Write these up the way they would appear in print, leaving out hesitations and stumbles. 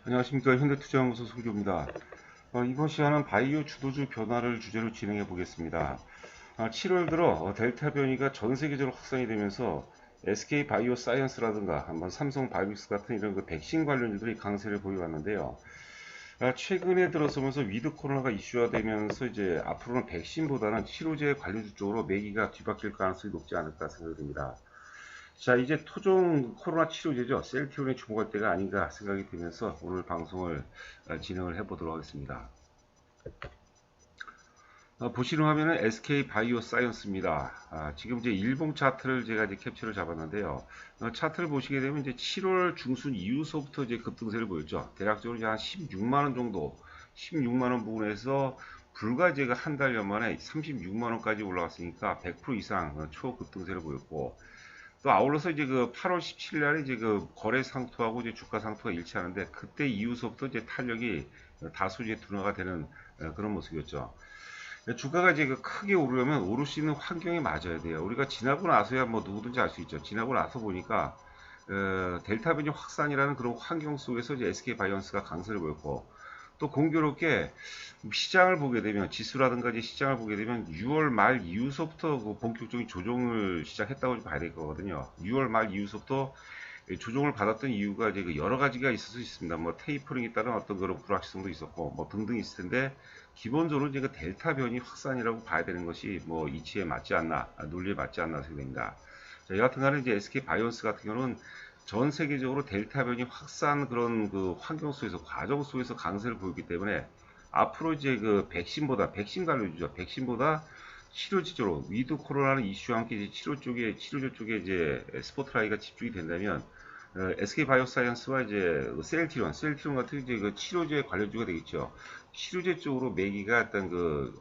안녕하십니까. 현대투자연구소 송교입니다. 이번 시간은 바이오 주도주 변화를 주제로 진행해 보겠습니다. 7월 들어 델타 변이가 전 세계적으로 확산이 되면서 SK 바이오 사이언스라든가 한번 삼성 바이오닉스 같은 이런 그 백신 관련주들이 강세를 보여왔는데요. 최근에 들어서면서 위드 코로나가 이슈화되면서 이제 앞으로는 백신보다는 치료제 관련주 쪽으로 매기가 뒤바뀔 가능성이 높지 않을까 생각됩니다. 자, 이제 토종 코로나 치료제죠. 셀티온에 주목할 때가 아닌가 생각이 들면서 오늘 방송을 진행을 해보도록 하겠습니다. 보시는 화면은 SK 바이오 사이언스입니다. 지금 이제 일봉 차트를 제가 이제 캡처를 잡았는데요. 차트를 보시게 되면 이제 7월 중순 이후서부터 이제 급등세를 보였죠. 대략적으로 이제 한 16만원 정도, 16만원 부분에서 불과 제가 한 달여 만에 36만원까지 올라갔으니까 100% 이상 초급등세를 보였고, 또 아울러서 이제 그 8월 17일 날에 이제 그 거래 상투하고 이제 주가 상투가 일치하는데, 그때 이후서부터 이제 탄력이 다소 이제 둔화가 되는 그런 모습이었죠. 주가가 이제 그 크게 오르려면 오를 수 있는 환경이 맞아야 돼요. 우리가 지나고 나서야 뭐 누구든지 알 수 있죠. 지나고 나서 보니까 델타 변이 확산이라는 그런 환경 속에서 이제 SK 바이오언스가 강세를 보였고, 또 공교롭게 시장을 보게 되면 지수라든가 이제 시장을 보게 되면 6월 말 이후서부터 그 본격적인 조정을 시작했다고 봐야 될 거거든요. 6월 말 이후서부터 조정을 받았던 이유가 이제 그 여러 가지가 있을 수 있습니다. 뭐 테이퍼링에 따른 어떤 그런 불확실성도 있었고 뭐 등등 있을 텐데, 기본적으로 이제 그 델타 변이 확산이라고 봐야 되는 것이 뭐 이치에 맞지 않나, 논리에 맞지 않나 생각됩니다. 자, 여하튼간에 이제 SK 바이오스 같은 경우는 전 세계적으로 델타 변이 확산 그런 그 환경 속에서 과정 속에서 강세를 보이기 때문에, 앞으로 이제 그 백신 관련주죠. 백신보다 치료제로 위드 코로나는 이슈와 함께 이제 치료제 쪽에 이제 스포트라이트가 집중이 된다면, SK 바이오사이언스와 이제 셀트리온 같은 이제 그 치료제 관련주가 되겠죠. 치료제 쪽으로 매기가 어떤 그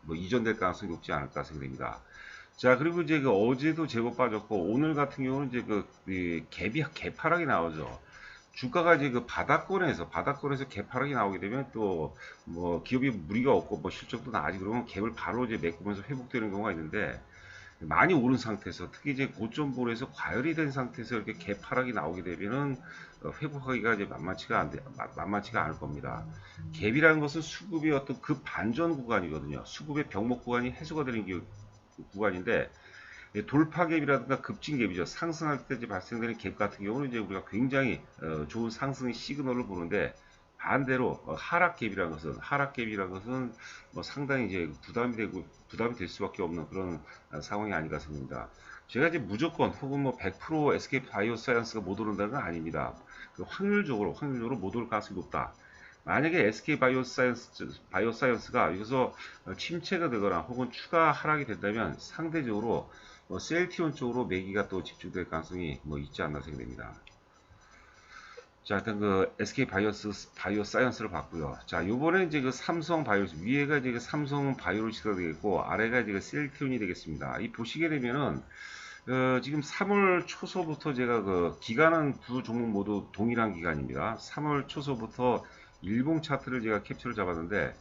뭐 이전될 가능성이 높지 않을까 생각됩니다. 자, 그리고 이제 그 어제도 제법 빠졌고, 오늘 같은 경우는 이제 개파락이 나오죠. 주가가 이제 그 바닥권에서 개파락이 나오게 되면 또 뭐 기업이 무리가 없고 뭐 실적도 나아지 그러면 갭을 바로 이제 메꾸면서 회복되는 경우가 있는데, 많이 오른 상태에서 특히 이제 고점볼에서 과열이 된 상태에서 이렇게 개파락이 나오게 되면은 회복하기가 이제 만만치가 않을 겁니다. 갭이라는 것은 수급의 어떤 그 반전 구간이거든요. 수급의 병목 구간이 해소가 되는 구간인데, 돌파 갭이라든가 급진 갭이죠. 상승할 때 이제 발생되는 갭 같은 경우는 이제 우리가 굉장히 좋은 상승의 시그널을 보는데, 반대로 하락 갭이라는 것은 뭐 상당히 이제 부담이 될 수밖에 없는 그런 상황이 아닌가 생각합니다. 제가 이제 무조건 혹은 뭐 100% SK 바이오사이언스가 못 오른다는 건 아닙니다. 그 확률적으로 못 오를 가능성이 높다. 만약에 SK 바이오사이언스가 여기서 침체가 되거나 혹은 추가 하락이 된다면, 상대적으로 셀티온 쪽으로 매기가 또 집중될 가능성이 뭐 있지 않나 생각됩니다. 자, 일단 그 SK 바이오사이언스를 봤고요. 자, 요번에 이제 그 삼성 바이오스, 위에가 이제 그 삼성 바이오로직스가 되겠고, 아래가 이제 그 셀티온이 되겠습니다. 이 보시게 되면은 지금 3월 초서부터 제가 그 기간은 두 종목 모두 동일한 기간입니다. 3월 초서부터 일봉 차트를 제가 캡처를 잡았는데,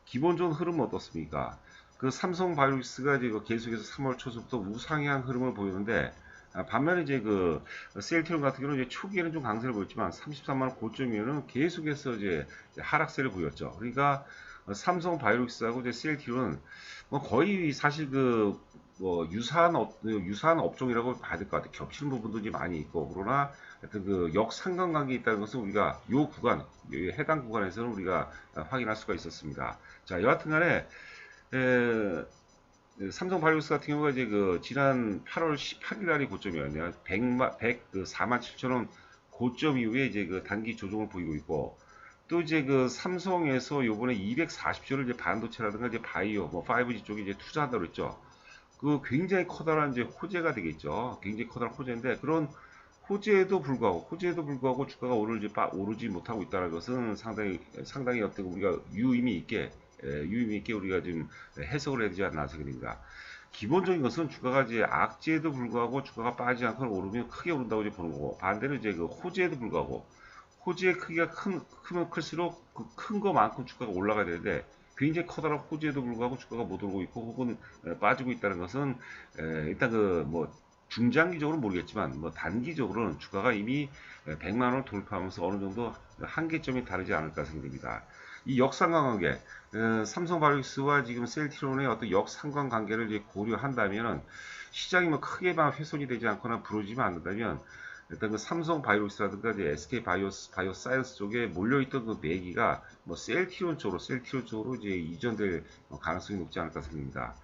기본적인 흐름은 어떻습니까? 그 삼성 바이오닉스가 이제 계속해서 3월 초서부터 우상향 흐름을 보이는데, 반면에 이제 그 셀트리온 같은 경우는 이제 초기에는 좀 강세를 보였지만 33만 원 고점이면은 계속해서 이제 하락세를 보였죠. 그러니까 삼성 바이오닉스하고 이제 셀트리온은 뭐 거의 사실 그 뭐 유사한 업종이라고 봐야 될 것 같아요. 겹치는 부분도 이제 많이 있고, 그러나 하여튼 그 역상관관계에 있다는 것은 우리가 해당 구간에서는 우리가 확인할 수가 있었습니다. 자, 여하튼간에 삼성 바이오스 같은 경우가 이제 그 지난 8월 18일 날이 고점이었네요. 4만 7천 원 고점 이후에 이제 그 단기 조정을 보이고 있고, 또 이제 그 삼성에서 요번에 240조를 이제 반도체라든가 이제 바이오, 뭐 5G 쪽에 이제 투자한다고 했죠. 그 굉장히 커다란 이제 호재가 되겠죠. 굉장히 커다란 호재인데, 그런 호재에도 불구하고 주가가 오르지 못하고 있다는 것은 상당히 어떤 우리가 유의미 있게 우리가 지금 해석을 해야 되지 않나 생각됩니다. 기본적인 것은 주가가 이제 악재에도 불구하고 주가가 빠지지 않고 오르면 크게 오른다고 이제 보는 거고, 반대로 이제 그 호재에도 불구하고 호재의 크기가 크면 클수록 그 큰 거만큼 주가가 올라가야 되는데, 굉장히 커다란 호재에도 불구하고 주가가 못 오르고 있고 혹은 빠지고 있다는 것은 일단 그뭐 중장기적으로는 모르겠지만 뭐 단기적으로는 주가가 이미 100만 원을 돌파하면서 어느 정도 한계점이 다르지 않을까 생각됩니다. 이 역상관관계, 삼성바이오로직스와 지금 셀트리온의 어떤 역상관관계를 이제 고려한다면은 시장이 뭐 크게 막 훼손이 되지 않거나 부러지지 않는다면 일단 그 삼성바이오로직스라든가 이제 SK 바이오사이언스 쪽에 몰려있던 그 매기가 뭐 셀트리온 쪽으로 이제 이전될 가능성이 높지 않을까 생각합니다.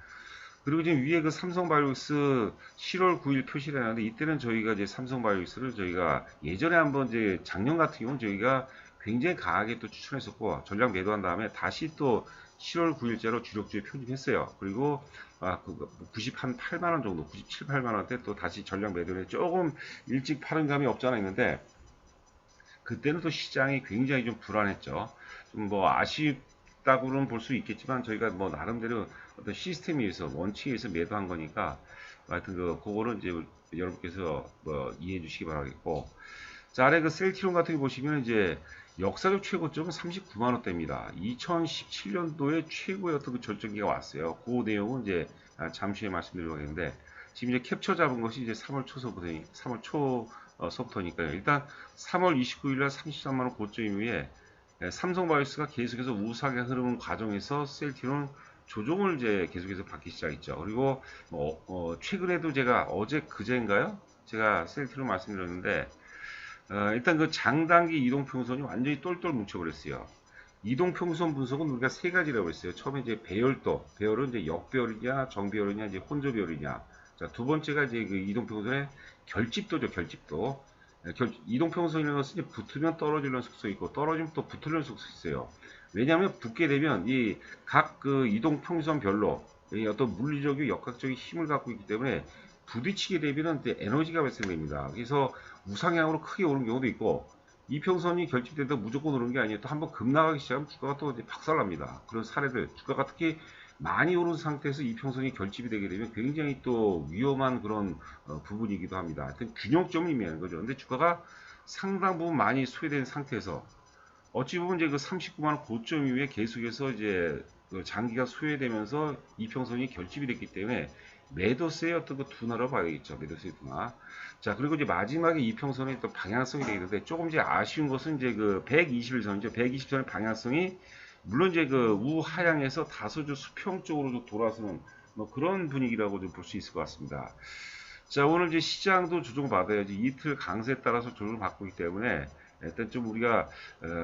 그리고 지금 위에 그 삼성바이오로직스 7월 9일 표시를 해놨는데 이때는 저희가 이제 삼성바이오로직스를 저희가 예전에 한번 이제 작년 같은 경우는 저희가 굉장히 강하게 또 추천했었고 전량 매도한 다음에 다시 또 7월 9일자로 주력주에 편입했어요. 그리고 98만 원 정도, 97, 8만 원대 또 다시 전량 매도를 조금 일찍 파는 감이 없지 않아 있는데 그때는 또 시장이 굉장히 좀 불안했죠. 좀 뭐 아쉽다고는 볼 수 있겠지만 저희가 뭐 나름대로 어떤 시스템에 의해서 원칙에 의해서 매도한 거니까 하여튼 그거는 이제 여러분께서 뭐 이해해 주시기 바라겠고 자 아래 그 셀트리온 같은 거 보시면 이제 역사적 최고점은 39만 원대입니다. 2017년도에 최고의 어떤 그 절정기가 왔어요. 그 내용은 이제 잠시 후에 말씀드리려고 했는데 지금 이제 캡처 잡은 것이 이제 3월 초서부터니까요. 일단 3월 29일 날 33만 원 고점 이후에 삼성바이오스가 계속해서 우상향 흐르는 과정에서 셀트리온 조종을 이제 계속해서 받기 시작했죠. 그리고 최근에도 제가 어제 그제인가요? 제가 셀트리온 말씀드렸는데 일단 그 장단기 이동평선이 완전히 똘똘 뭉쳐버렸어요. 이동평선 분석은 우리가 세 가지라고 했어요. 처음에 이제 배열도, 배열은 이제 역배열이냐, 정배열이냐, 이제 혼조배열이냐. 자, 두 번째가 이제 그 이동평선의 결집도죠, 결집도. 이동평선이라는 것은 이제 붙으면 떨어지는 속성이 있고, 떨어지면 또 붙으려는 속성이 있어요. 왜냐하면 붙게 되면 이 각 그 이동평선별로 이 어떤 물리적이고 역학적인 힘을 갖고 있기 때문에 부딪히게 되면 에너지가 발생됩니다. 그래서 우상향으로 크게 오는 경우도 있고 이평선이 결집된다고 무조건 오르는 게 아니에요. 또 한번 급락하기 시작하면 주가가 또 이제 박살납니다. 그런 사례들 주가가 특히 많이 오른 상태에서 이평선이 결집이 되게 되면 굉장히 또 위험한 그런 부분이기도 합니다. 하여튼 균형점을 의미하는 거죠. 근데 주가가 상당 부분 많이 소외된 상태에서 어찌 보면 이제 그 39만 원 고점 이후에 계속해서 이제 그 장기가 소외되면서 이평선이 결집이 됐기 때문에 매도세의 어떤 그 둔화로 봐야겠죠. 매도세의 둔화. 자, 그리고 이제 마지막에 이평선의 또 방향성이 되는데 조금 이제 아쉬운 것은 이제 그 121선이죠. 120선의 방향성이 물론 이제 그 우하향에서 다소 좀 수평 쪽으로 돌아서는 뭐 그런 분위기라고 좀 볼 수 있을 것 같습니다. 자, 오늘 이제 시장도 조정받아야지 이틀 강세에 따라서 조정을 받고 있기 때문에 일단 좀 우리가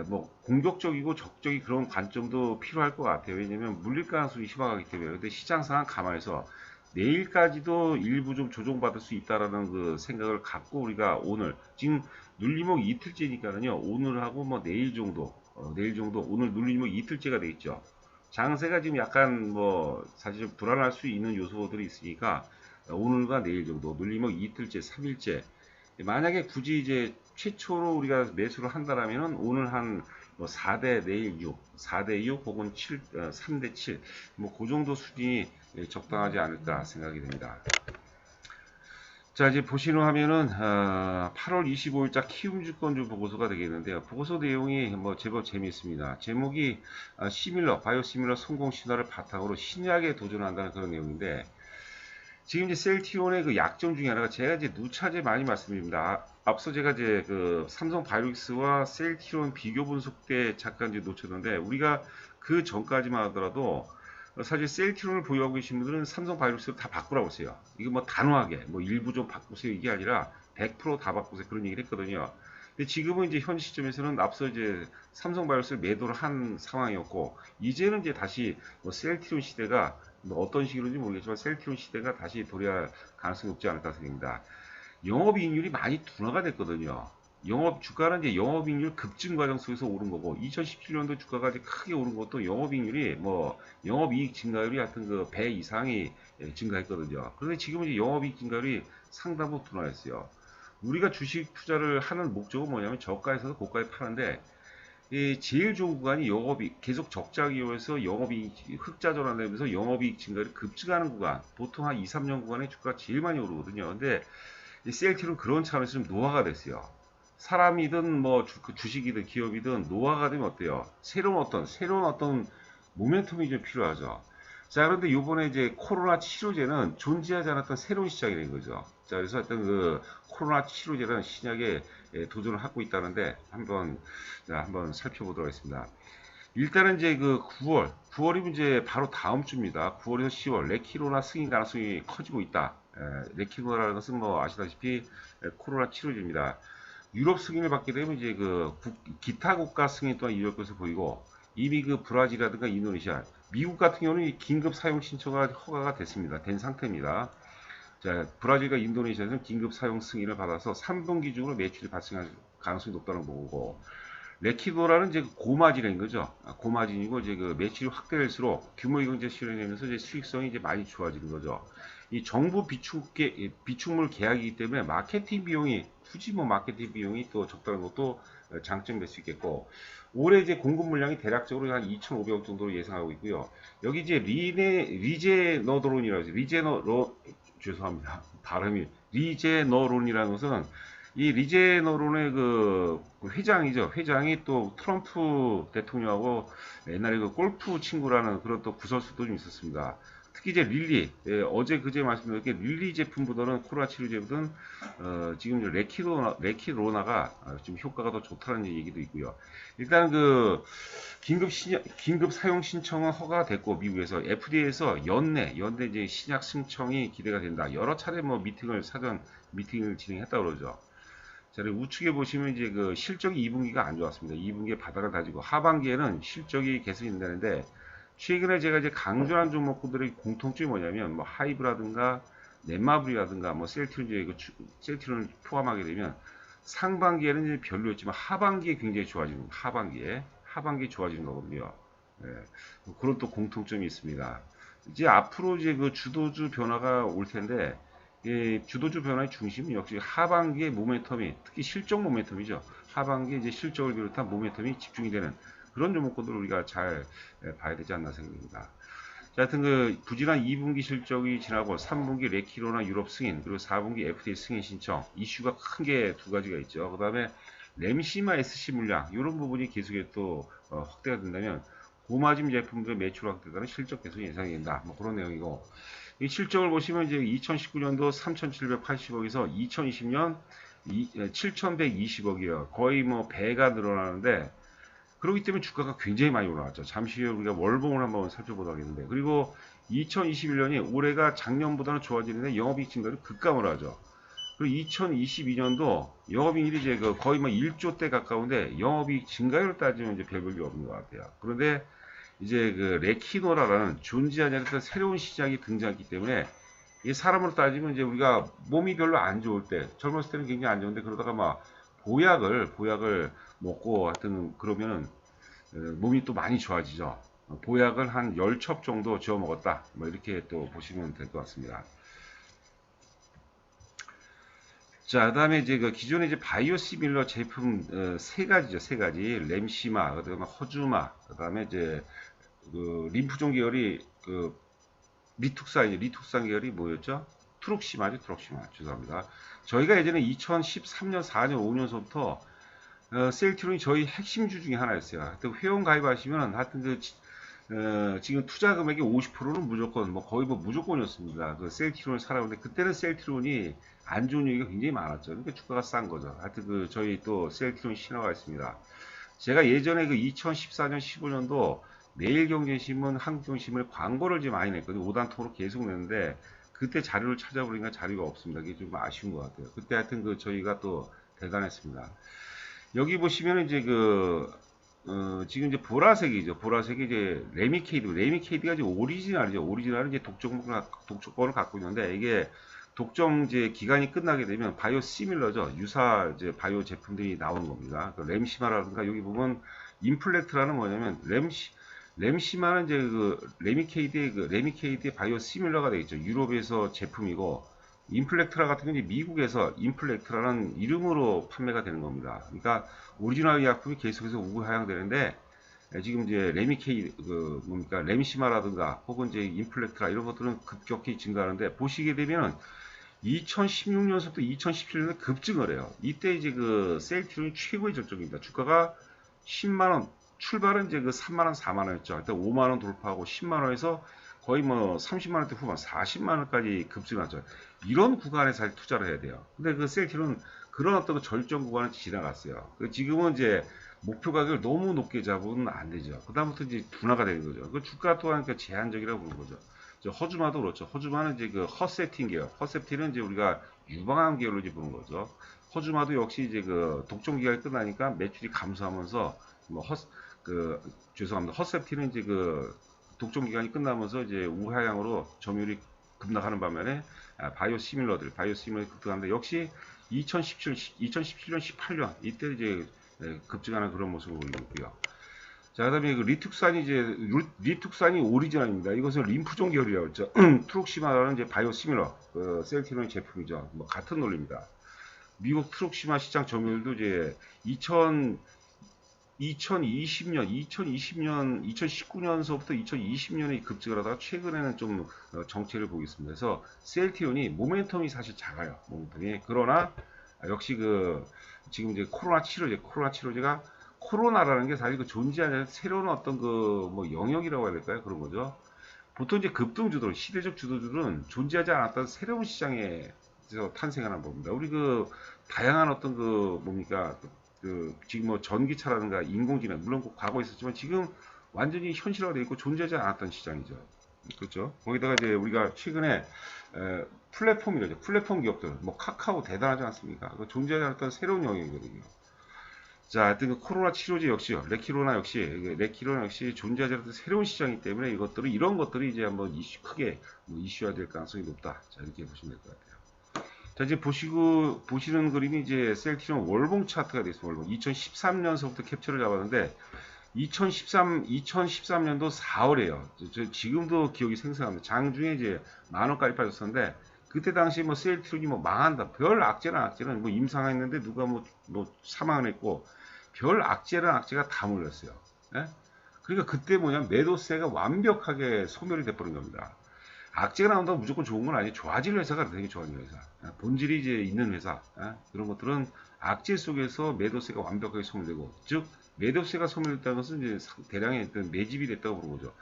뭐 공격적이고 적극적인 그런 관점도 필요할 것 같아요. 왜냐면 물릴 가능성이 심화하기 때문에. 근데 시장 상황 감안해서 내일까지도 일부 좀 조정받을 수 있다라는 그 생각을 갖고 우리가 오늘 지금 눌림목 이틀째니까는요. 오늘하고 뭐 내일 정도 오늘 눌림목 이틀째가 되겠죠. 장세가 지금 약간 뭐 사실 좀 불안할 수 있는 요소들이 있으니까 오늘과 내일 정도 눌림목 이틀째 3일째 만약에 굳이 이제 최초로 우리가 매수를 한다라면은 오늘 한 뭐 4대 내일 6, 4대 6 혹은 7, 3대 7, 뭐 그 정도 수준이 적당하지 않을까 생각이 됩니다. 자, 이제 보시는 화면은 8월 25일자 키움주권주 보고서가 되겠는데요. 보고서 내용이 뭐 제법 재미있습니다. 제목이 바이오시밀러 성공 신화를 바탕으로 신약에 도전한다는 그런 내용인데 지금 이제 셀트리온의 그 약점 중에 하나가 제가 이제 누차제 많이 말씀드립니다. 앞서 제가 이제 그 삼성 바이오로직스와 셀트리온 비교 분석 때 잠깐 이제 놓쳤는데 우리가 그 전까지만 하더라도 사실 셀트리온을 보유하고 계신 분들은 삼성 바이오로직스를 다 바꾸라고 했어요. 이거 뭐 단호하게 뭐 일부 좀 바꾸세요 이게 아니라 100%다 바꾸세요 그런 얘기를 했거든요. 근데 지금은 이제 현 시점에서는 앞서 이제 삼성 바이오로직스를 매도를 한 상황이었고 이제는 이제 다시 뭐 셀트리온 시대가 뭐 어떤 식으로인지 모르겠지만 셀트리온 시대가 다시 도래할 가능성이 높지 않을까 생각합니다. 영업이익률이 많이 둔화가 됐거든요. 주가는 이제 영업이익률 급증 과정 속에서 오른 거고 2017년도 주가가 이제 크게 오른 것도 영업이익률이 뭐 영업이익 증가율이 하여튼 그 배 이상이 증가했거든요. 그런데 지금은 이제 영업이익 증가율이 상당부 둔화했어요. 우리가 주식 투자를 하는 목적은 뭐냐면 저가에서 고가에 파는데 제일 좋은 구간이 영업이익 계속 적자 기여해서 영업이익 흑자 전환되면서 영업이익 증가율이 급증하는 구간 보통 한 2, 3년 구간에 주가가 제일 많이 오르거든요. 근데 이 셀트리온 그런 차원에서 좀 노화가 됐어요. 사람이든 뭐 주식이든 기업이든 노화가 되면 어때요? 새로운 어떤 모멘텀이 좀 필요하죠. 자, 그런데 요번에 이제 코로나 치료제는 존재하지 않았던 새로운 시장이 된 거죠. 자, 그래서 어떤 그 코로나 치료제라는 신약에 도전을 하고 있다는데 한번 살펴보도록 하겠습니다. 일단은 이제 그 9월이면 이제 바로 다음 주입니다. 9월에서 10월 레키로나 승인 가능성이 커지고 있다. 레키로나라는 것은 뭐 아시다시피 코로나 치료제입니다. 유럽 승인을 받게 되면 이제 그 기타 국가 승인 또한 이룰 것으로 보이고 이미 그 브라질이라든가 인도네시아, 미국 같은 경우는 긴급 사용 신청가 허가가 됐습니다. 된 상태입니다. 자, 브라질과 인도네시아는 긴급 사용 승인을 받아서 3분기 중으로 매출이 발생할 가능성이 높다는 거고 레키도라는 이제 고마진인 거죠. 고마진이고 이제 그 매출이 확대될수록 규모 경제 실현되면서 이제 수익성이 이제 많이 좋아지는 거죠. 이 정부 비축물 계약이기 때문에 마케팅 비용이 굳이 뭐 마케팅 비용이 또 적다는 것도 장점이 될 수 있겠고 올해 이제 공급 물량이 대략적으로 한 2,500억 정도로 예상하고 있고요. 여기 이제 리제너드론이라고 하죠. 죄송합니다. 발음이 리제너론이라는 것은 이 리제너론의 그 회장이죠. 회장이 또 트럼프 대통령하고 옛날에 그 골프 친구라는 그런 또 구설수도 좀 있었습니다. 특히 이제 릴리, 어제 그제 말씀드렸게 릴리 제품보다는 코로나 치료제보다는 지금 레키로나가 좀 효과가 더 좋다는 얘기도 있고요. 일단 그 긴급 사용 신청은 허가가 됐고 미국에서 FDA에서 연내 이제 신약 신청이 기대가 된다. 여러 차례 뭐 사전 미팅을 진행했다고 그러죠. 자, 우측에 보시면 이제 그 실적이 2분기가 안 좋았습니다. 2분기에 바닥을 다지고 하반기에는 실적이 개선이 된다는데 최근에 제가 이제 강조한 종목들의 공통점이 뭐냐면 뭐 하이브라든가 넷마블이라든가 뭐 셀트론을 포함하게 되면 상반기에는 이제 별로였지만 하반기에 굉장히 좋아지는 겁니다. 하반기에 좋아지는 거거든요. 예, 뭐 그런 또 공통점이 있습니다. 이제 앞으로 이제 그 주도주 변화가 올 텐데 주도주 변화의 중심은 역시 하반기의 모멘텀이 특히 실적 모멘텀이죠. 하반기에 이제 실적을 비롯한 모멘텀이 집중이 되는 그런 종목들을 우리가 잘 봐야 되지 않나 생각합니다. 자, 하여튼 그 부진한 2분기 실적이 지나고 3분기 레키로나 유럽 승인 그리고 4분기 FDA 승인 신청 이슈가 큰 게 두 가지가 있죠. 그 다음에 램시마 SC 물량 이런 부분이 계속해서 또 확대가 된다면 고마진 제품들의 매출 확대가는 실적 개선이 예상이 된다. 뭐 그런 내용이고 이 실적을 보시면 이제 2019년도 3,780억에서 2020년 7,120억이에요. 거의 뭐 배가 늘어나는데 그렇기 때문에 주가가 굉장히 많이 올라왔죠. 잠시 후에 우리가 월봉을 한번 살펴보도록 하겠는데 그리고 2021년이 올해가 작년보다는 좋아지는데 영업이익 증가를 급감을 하죠. 그리고 2022년도 영업이익이 이제 거의 뭐 1조대 가까운데 영업이익 증가율을 따지면 이제 별 볼이 없는 것 같아요. 그런데 이제 그 레키노라라는 존재하지 않았던 새로운 시장이 등장했기 때문에 이 사람으로 따지면 이제 우리가 몸이 별로 안 좋을 때 젊었을 때는 굉장히 안 좋은데 그러다가 막 보약을 먹고 하여튼 그러면은 몸이 또 많이 좋아지죠. 보약을 한 10첩 정도 지어 먹었다. 뭐 이렇게 또 보시면 될 것 같습니다. 자, 그다음에 이제 그 기존에 이제 바이오시밀러 제품 세 가지죠, 세 가지. 램시마, 그다음에 허주마, 그다음에 이제 그 림프종 계열이 그 리툭산 계열이 뭐였죠? 트룩시마, 죄송합니다. 저희가 예전에 2013년, 4년, 5년서부터 셀트론이 저희 핵심주 중에 하나였어요. 하여튼 회원 가입하시면 하여튼 지금 투자 금액의 50%는 무조건 뭐 거의 뭐 무조건이었습니다. 그 셀트론을 사라는데 그때는 셀트론이 안 좋은 얘기가 굉장히 많았죠. 그러니까 주가가 싼 거죠. 하여튼 저희 또 셀트론 신화가 있습니다. 제가 예전에 그 2014년, 15년도 매일경제신문, 한국경제신문에 광고를 좀 많이 냈거든요. 5단통으로 계속 냈는데 그때 자료를 찾아보니까 자료가 없습니다. 그게 좀 아쉬운 것 같아요. 그때 하여튼 저희가 또 대단했습니다. 여기 보시면 이제 지금 이제 보라색이죠. 보라색이 이제 레미케이드가 이제 오리지널이죠. 오리지널은 이제 독점권을 갖고 있는데 이게 독점 이제 기간이 끝나게 되면 바이오 시밀러죠. 유사 이제 바이오 제품들이 나오는 겁니다. 그 램시마라든가 여기 보면 인플렉트라는 뭐냐면 램시마는 이제 레미케이드의 바이오 시밀러가 되겠죠. 유럽에서 제품이고 인플렉트라 같은 건 이제 미국에서 인플렉트라는 이름으로 판매가 되는 겁니다. 그러니까 오리지널 의약품이 계속해서 우하향되는데 지금 이제 램시마라든가 혹은 이제 인플렉트라 이런 것들은 급격히 증가하는데 보시게 되면 2016년부터 2017년에 급증을 해요. 이때 이제 그 셀트론이 최고의 저점입니다. 주가가 10만원, 출발은 이제 그 3만원, 4만원이었죠. 일단 5만원 돌파하고 10만원에서 거의 뭐 30만 원대 후반, 40만 원까지 급증하죠. 이런 구간에 사실 투자를 해야 돼요. 근데 그 셀티는 그런 어떤 그 절정 구간을 지나갔어요. 지금은 이제 목표 가격을 너무 높게 잡으면 안 되죠. 그다음부터 이제 둔화가 되는 거죠. 그 주가 또한 그 제한적이라고 부르는 거죠. 허즈마도 그렇죠. 허즈마는 이제 그 헛세팅 계열, 헛세팅은 이제 우리가 유방암 계열로 이제 보는 거죠. 허즈마도 역시 이제 그 독점 기간이 끝나니까 매출이 감소하면서 뭐 죄송합니다. 헛세팅은 이제 그 독점 기간이 끝나면서 이제 우하향으로 점유율이 급락하는 반면에 바이오 시밀러들이 급등하는데 역시 2017년, 18년 이때 이제 급증하는 그런 모습을 보이고 있고요. 자, 그다음에 그 리툭산이 오리지널입니다. 이것은 림프종 계열이라고 했죠. 트룩시마라는 이제 바이오 시밀러 셀티론의 제품이죠. 뭐 같은 논리입니다. 미국 트룩시마 시장 점유율도 이제 2020년, 2019년서부터 2020년에 급증을 하다가 최근에는 좀 정체를 보이겠습니다. 그래서 셀티온이 모멘텀이 사실 작아요. 모멘텀이. 그러나 역시 지금 이제 코로나 치료제가 코로나라는 게 사실 존재하는 새로운 어떤 뭐 영역이라고 해야 될까요? 그런 거죠. 보통 이제 급등주들, 시대적 주도주들은 존재하지 않았던 새로운 시장에서 탄생하는 겁니다. 우리 다양한 어떤 뭡니까? 지금 뭐 전기차라든가 인공지능, 물론 과거에 있었지만 지금 완전히 현실화되어 있고 존재하지 않았던 시장이죠. 그렇죠? 거기다가 이제 우리가 최근에 플랫폼이라죠. 플랫폼 기업들, 뭐 카카오 대단하지 않습니까? 존재하지 않았던 새로운 영역이거든요. 자, 하여튼 코로나 치료제 역시요. 레키로나 역시 존재하지 않았던 새로운 시장이기 때문에 이런 것들이 이제 한번 크게 이슈화 될 가능성이 높다. 자, 이렇게 보시면 될 것 같아요. 자, 이제 보시는 그림이 이제 셀티론 월봉 차트가 되겠습니다. 월봉. 2013년서부터 캡처를 잡았는데, 2013년도 4월에요. 지금도 기억이 생생합니다. 장중에 이제 만원까지 빠졌었는데, 그때 당시 뭐 셀티론이 뭐 망한다. 별 악재는 뭐 임상했는데 누가 뭐 사망을 했고, 별 악재가 다 몰렸어요. 예? 그러니까 그때 매도세가 완벽하게 소멸이 돼버린 겁니다. 악재가 나온다고 무조건 좋은 건 아니에요. 좋아질 회사가 되게 좋아지는 회사. 본질이 이제 있는 회사. 그런 것들은 악재 속에서 매도세가 완벽하게 소멸되고, 즉, 매도세가 소멸됐다는 것은 이제 대량의 매집이 됐다고 보는 거죠.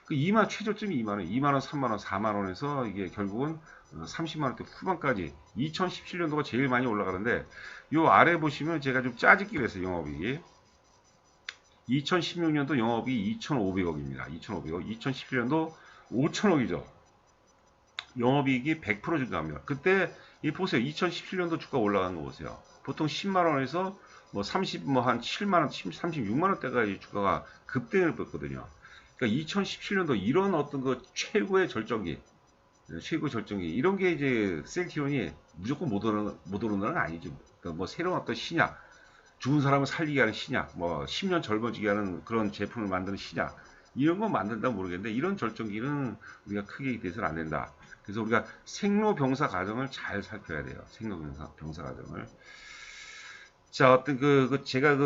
최저점이 2만원, 2만원, 3만원, 4만원에서 이게 결국은 30만원대 후반까지 2017년도가 제일 많이 올라가는데, 요 아래 보시면 제가 좀 짜집기를 했어요, 영업이익이. 2016년도 영업이익이 2,500억입니다. 2,500억. 2017년도 5천억이죠. 영업이익이 100% 증가합니다. 그때 보세요. 2017년도 주가 올라간 거 보세요. 보통 10만 원에서 뭐 7만 원, 36만 원대까지 주가가 급등을 뺐거든요. 그러니까 2017년도 이런 어떤 최고의 절정기 이런 게 이제 셀티온이 무조건 못 오르는 건 아니죠. 그러니까 뭐 새로운 어떤 신약, 죽은 사람을 살리게 하는 신약, 뭐 10년 젊어지게 하는 그런 제품을 만드는 신약, 이런 거 만든다 모르겠는데 이런 절정기는 우리가 크게 돼서는 안 된다. 그래서 우리가 생로병사 과정을 잘 살펴야 돼요. 생로병사 과정을. 자, 제가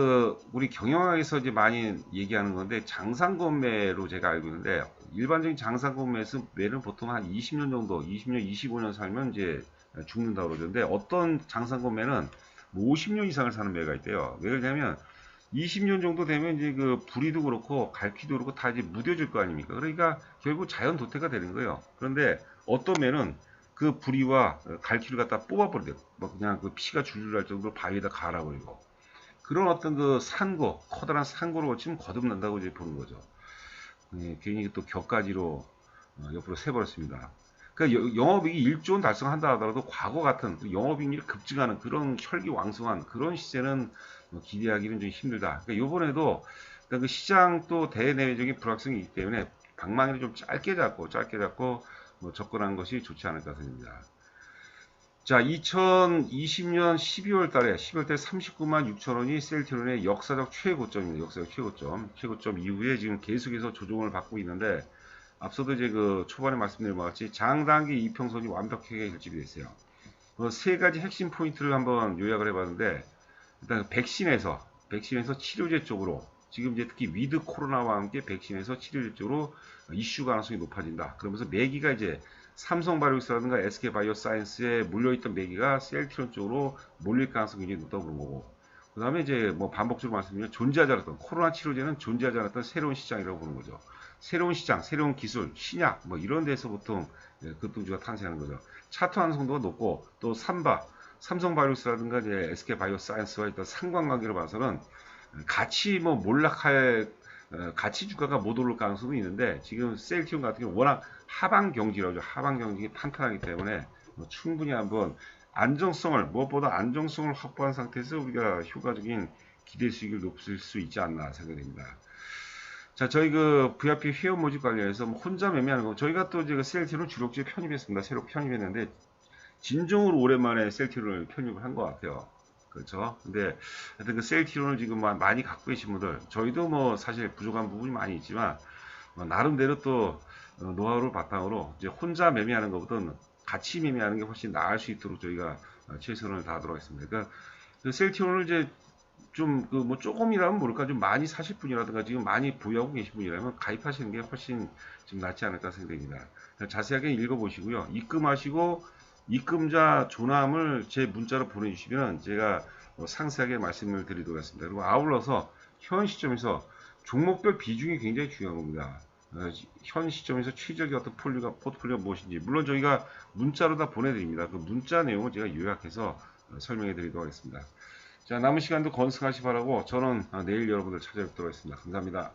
우리 경영학에서 이제 많이 얘기하는 건데, 장상건매로 제가 알고 있는데, 일반적인 장상건매는 보통 한 20년 정도, 20년, 25년 살면 이제 죽는다고 그러는데, 어떤 장상건매는 뭐 50년 이상을 사는 매가 있대요. 왜 그러냐면, 20년 정도 되면 이제 부리도 그렇고, 갈퀴도 그렇고 다 이제 무뎌질 거 아닙니까? 그러니까 결국 자연 도태가 되는 거예요. 그런데 어떤 매는 그 부리와 갈퀴를 갖다 뽑아버려요. 뭐 그냥 피가 줄줄 날 정도로 바위에다 갈아버리고. 그런 어떤 커다란 산고를 거치면 거듭난다고 이제 보는 거죠. 괜히 또 격가지로 옆으로 세버렸습니다. 그러니까 영업이익이 1조 원 달성한다 하더라도 과거 같은 영업이익률이 급증하는 그런 혈기왕성한 그런 시세는 기대하기는 좀 힘들다. 그러니까 이번에도 시장 또 대내외적인 불확성이 있기 때문에 방망이를 좀 짧게 잡고 접근한 것이 좋지 않을까 생각합니다. 자, 2020년 12월 달에 39만 6천 원이 셀티론의 역사적 최고점입니다. 역사적 최고점 이후에 지금 계속해서 조정을 받고 있는데, 앞서도 이제 초반에 말씀드린 것 같이 장단기 이평선이 완벽하게 결집이 됐어요. 세 가지 핵심 포인트를 한번 요약을 해봤는데, 일단 백신에서 치료제 쪽으로, 지금 이제 특히 위드 코로나와 함께 백신에서 치료제 쪽으로 이슈 가능성이 높아진다. 그러면서 매기가 이제 삼성바이오로직스라든가 SK바이오사이언스에 몰려있던 매기가 셀티론 쪽으로 몰릴 가능성이 굉장히 높다고 보는 거고, 그 다음에 이제 뭐 반복적으로 말씀드리면 코로나 치료제는 존재하지 않았던 새로운 시장이라고 보는 거죠. 새로운 시장, 새로운 기술, 신약 뭐 이런 데서 보통 급등주가 탄생하는 거죠. 차트 완성도가 높고 또 삼성바이오로스라든가 이제 SK바이오사이언스와 일단 상관관계를 봐서는 같이 뭐 몰락할 같이 주가가 못 오를 가능성도 있는데 지금 셀트리온 같은 경우 워낙 하방 경기라죠. 하방 경기가 탄탄하기 때문에 뭐 충분히 한번 무엇보다 안정성을 확보한 상태에서 우리가 효과적인 기대 수익을 높일 수 있지 않나 생각됩니다. 자, 저희 그 VIP 회원 모집 관련해서 뭐 혼자 매매하는 거, 저희가 또 이제 셀트리온 주력주에 편입했습니다. 새로 편입했는데 진정으로 오랜만에 셀트리온을 편입을 한 것 같아요. 그렇죠. 근데 하여튼 그 셀트리온을 지금 많이 갖고 계신 분들, 저희도 뭐 사실 부족한 부분이 많이 있지만 뭐 나름대로 또 노하우를 바탕으로 이제 혼자 매매하는 것보다는 같이 매매하는 게 훨씬 나을 수 있도록 저희가 최선을 다하도록 하겠습니다. 그러니까 그 셀트리온을 이제 좀 그 뭐 조금이라면 모를까 좀 많이 사실 분이라든가 지금 많이 보유하고 계신 분이라면 가입하시는 게 훨씬 좀 낫지 않을까 생각됩니다. 자세하게 읽어보시고요. 입금하시고 입금자 조남을 제 문자로 보내주시면 제가 상세하게 말씀을 드리도록 하겠습니다. 그리고 아울러서 현 시점에서 종목별 비중이 굉장히 중요한 겁니다. 현 시점에서 최적의 어떤 포트폴리오가 무엇인지 물론 저희가 문자로 다 보내드립니다. 그 문자 내용을 제가 요약해서 설명해 드리도록 하겠습니다. 자, 남은 시간도 건승하시 바라고 저는 내일 여러분들 찾아뵙도록 하겠습니다. 감사합니다.